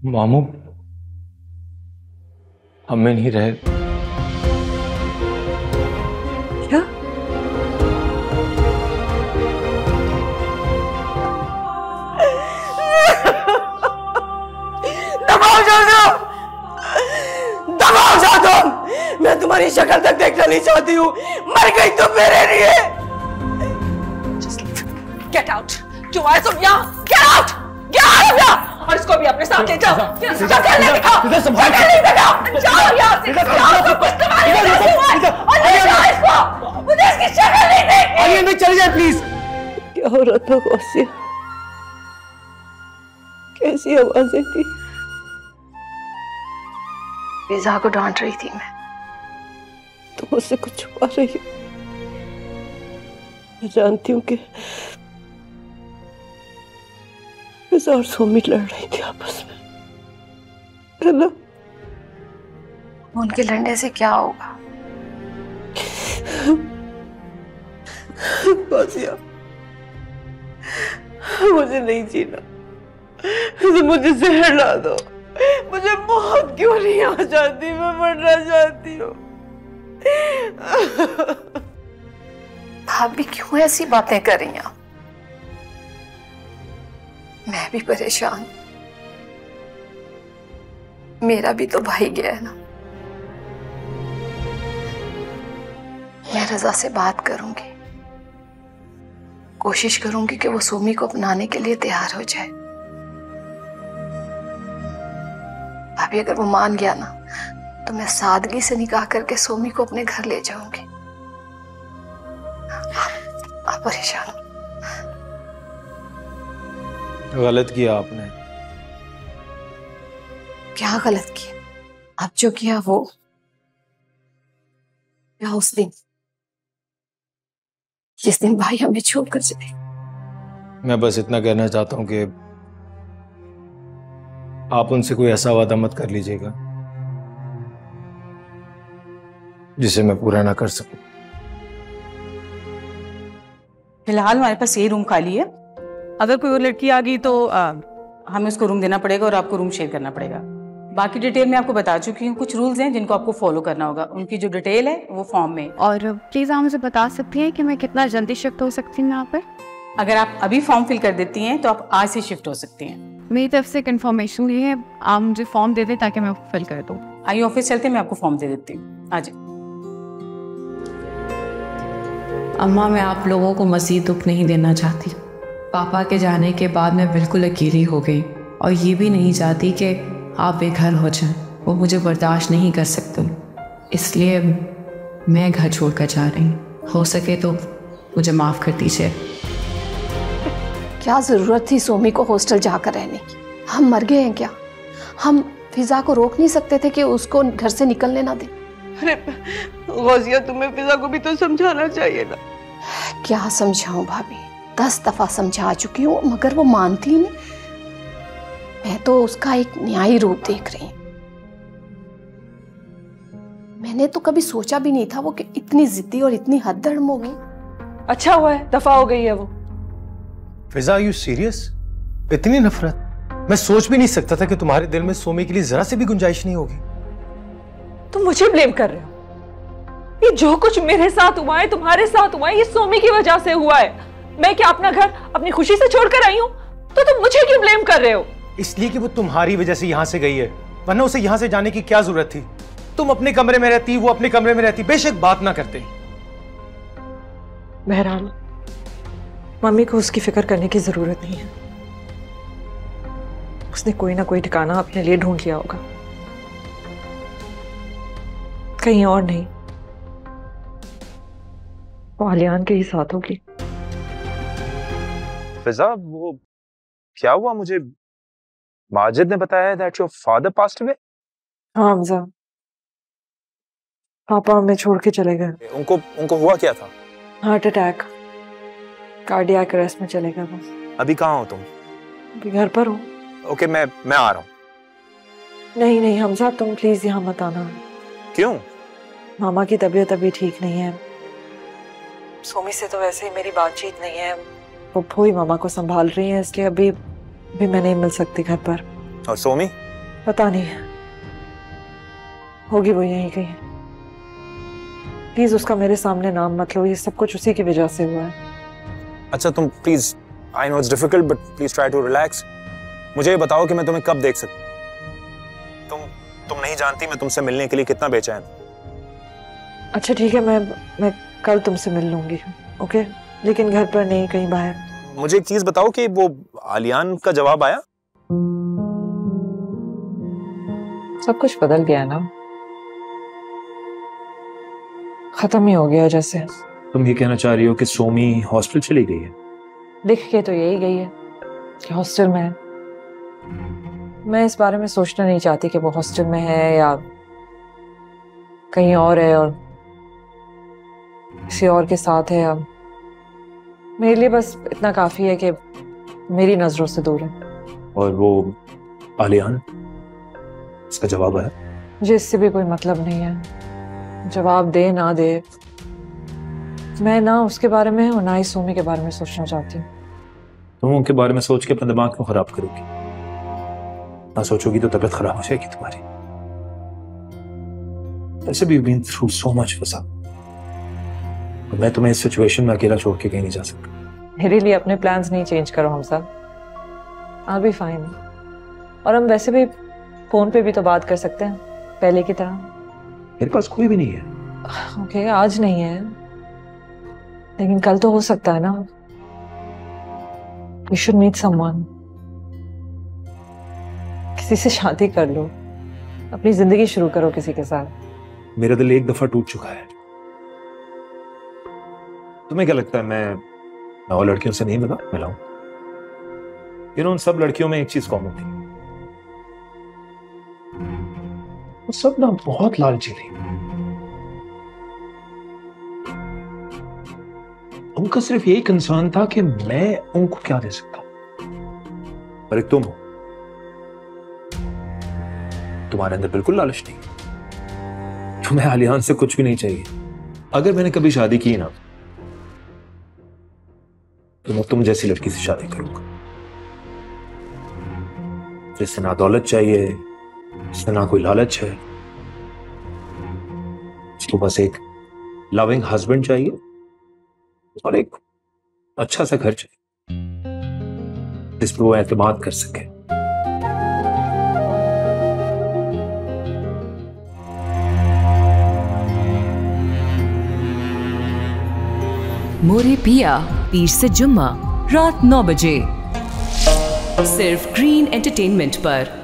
मामू हमें नहीं रहे। क्या? दबाओ जादू, दबाओ जादू, मैं तुम्हारी शक्ल तक देखना नहीं चाहती हूँ। मर गई तुम मेरे लिए। Get out. क्यों आए तुम यहाँ? गेट आउट, गेट आउट यहाँ। और इसको भी अपने साथ ले जाओ। शक्ल नहीं दिखाओ, शक्ल नहीं दिखाओ। जाओ यहाँ से, जाओ। तो कुछ तुम्हारी वजह से हुआ है। और ले जाओ इसको। मुझे इसकी शक्ल नहीं देखनी। आलिया में चले जाए प्लीज। क्या हो रहा था गौसिया? कैसी आवाजें थी? फिजा को डांट रही थी मैं। तुम मुझसे कुछ छुपा रही हो। मैं जानती हूँ कि फिजा और सोमी लड़ रही थी आपस में, है ना? उनके लड़ने से क्या होगा? गौसिया, मुझे नहीं जीना। तो मुझे जहर ला दो। मुझे मौत क्यों नहीं आ जाती? मैं मरना चाहती हूँ। भाभी क्यों ऐसी बातें कर रही हैं? मैं भी परेशान। मेरा भी तो भाई गया है ना। मैं रजा से बात करूंगी, कोशिश करूंगी कि वो सोमी को अपनाने के लिए तैयार हो जाए। भाभी अगर वो मान गया ना तो मैं सादगी से निकाह करके सोमी को अपने घर ले जाऊंगी। आप परेशान हो? गलत किया आपने। क्या गलत किया? अब जो किया वो या उस दिन जिस दिन भाई हमें छोड़कर चले? मैं बस इतना कहना चाहता हूं कि आप उनसे कोई ऐसा वादा मत कर लीजिएगा जिसे मैं पूरा ना कर सकूं। फिलहाल हमारे पास ये रूम खाली है। अगर कोई और लड़की आ गई तो हमें उसको रूम देना पड़ेगा और आपको रूम शेयर करना पड़ेगा। बाकी डिटेल मैं आपको बता चुकी हूँ। कुछ रूल्स हैं जिनको आपको फॉलो करना होगा। उनकी जो डिटेल है वो फॉर्म में। और प्लीज़ आप मुझे बता सकती हैं कि मैं कितना जल्दी शिफ्ट हो सकती हूँ यहाँ पर? अगर आप अभी फॉर्म फिल कर देती हैं तो आप आज से शिफ्ट हो सकती हैं। मेरी तरफ से कंफर्मेशन ली है, आप मुझे फॉर्म दे दें ताकि मैं फिल कर दूँ। आइए ऑफिस चलते हैं, मैं आपको फॉर्म दे देती हूँ। आ जाए। अम्मा, मैं आप लोगों को मज़ीद दुख नहीं देना चाहती। पापा के जाने के बाद मैं बिल्कुल अकेली हो गई और ये भी नहीं चाहती कि आप बेघर हो जाएं। वो मुझे बर्दाश्त नहीं कर सकते, इसलिए मैं घर छोड़कर जा रही हूँ। हो सके तो मुझे माफ़ कर दीजिए। क्या जरूरत थी सोमी को हॉस्टल जाकर रहने की? हम मर गए हैं क्या? हम फिजा को रोक नहीं सकते थे कि उसको घर से निकलने ना दें? अरे गौसिया, तुम्हें फिजा को भी तो समझाना चाहिए ना। क्या समझाऊं भाभी? 10 दफा समझा चुकी हूँ मगर वो मानती नहीं। मैं तो उसका एक न्यायी रूप देख रही हूँ। मैंने तो कभी सोचा भी नहीं था वो कि इतनी जिद्दी और इतनी हदधर्म होगी। अच्छा हुआ है दफा हो गई है वो। फिजा, आर यू सीरियस? इतनी नफरत? मैं सोच भी नहीं सकता था कि तुम्हारे दिल में सोमी के लिए जरा से भी गुंजाइश नहीं होगी। तुम मुझे ब्लेम कर रहे हो? ये जो कुछ मेरे साथ हुआ है, तुम्हारे साथ हुआ है, ये सोमी की वजह से हुआ है। मैं क्या अपना घर अपनी खुशी से छोड़कर आई हूँ? तो तुम मुझे क्यों ब्लेम कर रहे हो? इसलिए कि वो तुम्हारी वजह से यहां से गई है, वरना उसे यहां से जाने की क्या जरूरत थी? तुम अपने कमरे में रहती, वो अपने कमरे में रहती, बेशक बात ना करते। बहरहाल मम्मी को उसकी फिक्र करने की जरूरत नहीं है। उसने कोई ना कोई ठिकाना अपने लिए ढूंढ लिया होगा, कहीं और नहीं। वो आलियान के ही साथ होगी। फिजा, वो क्या हुआ? मुझे माजिद ने बताया that your father passed away. हाँ हमजा, पापा हमें छोड़ के चले गए। उनको हुआ क्या था? हार्ट अटैक, कार्डियक अरेस्ट में चले गए वो। अभी कहाँ हो तुम? अभी घर पर हूँ। ओके, मैं आ रहा हूँ। नहीं नहीं हमजा, तुम प्लीज यहाँ मत आना। क्यों? मामा की तबीयत अभी ठीक नहीं है। सोमी से तो वैसे ही मेरी बातचीत नहीं है। वो ही मामा को संभाल रही है, इसलिए अभी मैं नहीं मिल सकती घर पर। और सोमी? पता नहीं, होगी वो यहीं कहीं। प्लीज उसका मेरे सामने नाम मत लो, ये सब कुछ उसी की वजह से हुआ है। अच्छा तुम please, I know it's difficult but please try to relax. मुझे ये बताओ कि मैं तुम्हें कब देख सकता हूँ? तुम नहीं जानती मैं तुमसे मिलने के लिए कितना बेचैन। अच्छा ठीक है, मैं कल तुमसे मिल लूंगी, ओके? लेकिन घर पर नहीं, कहीं बाहर। मुझे एक चीज बताओ कि वो आलियान का जवाब आया? सब कुछ बदल गया ना, खत्म ही हो गया जैसे। तुम ये कहना चाह रही हो कि सोमी हॉस्टल चली गई है? लिख के तो यही गई है कि हॉस्टल में है। मैं इस बारे में सोचना नहीं चाहती कि वो हॉस्टल में है या कहीं और है और किसी और के साथ है। अब मेरे लिए बस इतना काफी है कि मेरी नजरों से दूर है। और वो आलियान, इसका जवाब आया? मुझे इससे भी कोई मतलब नहीं है, जवाब दे ना दे। मैं ना उसके बारे में और ना ही सोमी के बारे में सोचना चाहती हूँ। तुम उनके बारे में सोच के अपना दिमाग क्यों खराब करोगी? ना सोचोगी तो तबीयत खराब हो जाएगी तुम्हारी। ऐसे भी बीन थ्रू सो मच फसा, और मैं तुम्हें इस सिचुएशन में अकेला छोड़ के कहीं नहीं जा सकता। मेरे लिए अपने प्लान्स नहीं चेंज करो हम सब, I'll be fine। और हम वैसे भी फोन पे भी तो बात कर सकते हैं पहले की तरह। मेरे पास कोई भी नहीं है। ओके, आज नहीं है लेकिन कल तो हो सकता है ना। You should meet someone। किसी से शादी कर लो, अपनी जिंदगी शुरू करो किसी के साथ। मेरा दिल एक दफा टूट चुका है। तुम्हें क्या लगता है मैं और लड़कियों से नहीं मिलाऊं? उन सब लड़कियों में एक चीज कॉमन थी, वो सब ना बहुत लालची थी। उनका सिर्फ यही कंसर्न था कि मैं उनको क्या दे सकता हूं। पर एक तुम हो, तुम्हारे अंदर बिल्कुल लालच नहीं। तुम्हें आलियान से कुछ भी नहीं चाहिए। अगर मैंने कभी शादी की ना तो मैं तुम जैसी लड़की से शादी करूंगा, जिससे ना दौलत चाहिए, जिससे ना कोई लालच है, उसको बस एक लविंग हस्बैंड चाहिए और एक अच्छा सा घर चाहिए जिस पर वो एतमाद कर सके। मोरे पिया पीर से जुम्मा रात 9 बजे सिर्फ ग्रीन एंटरटेनमेंट पर।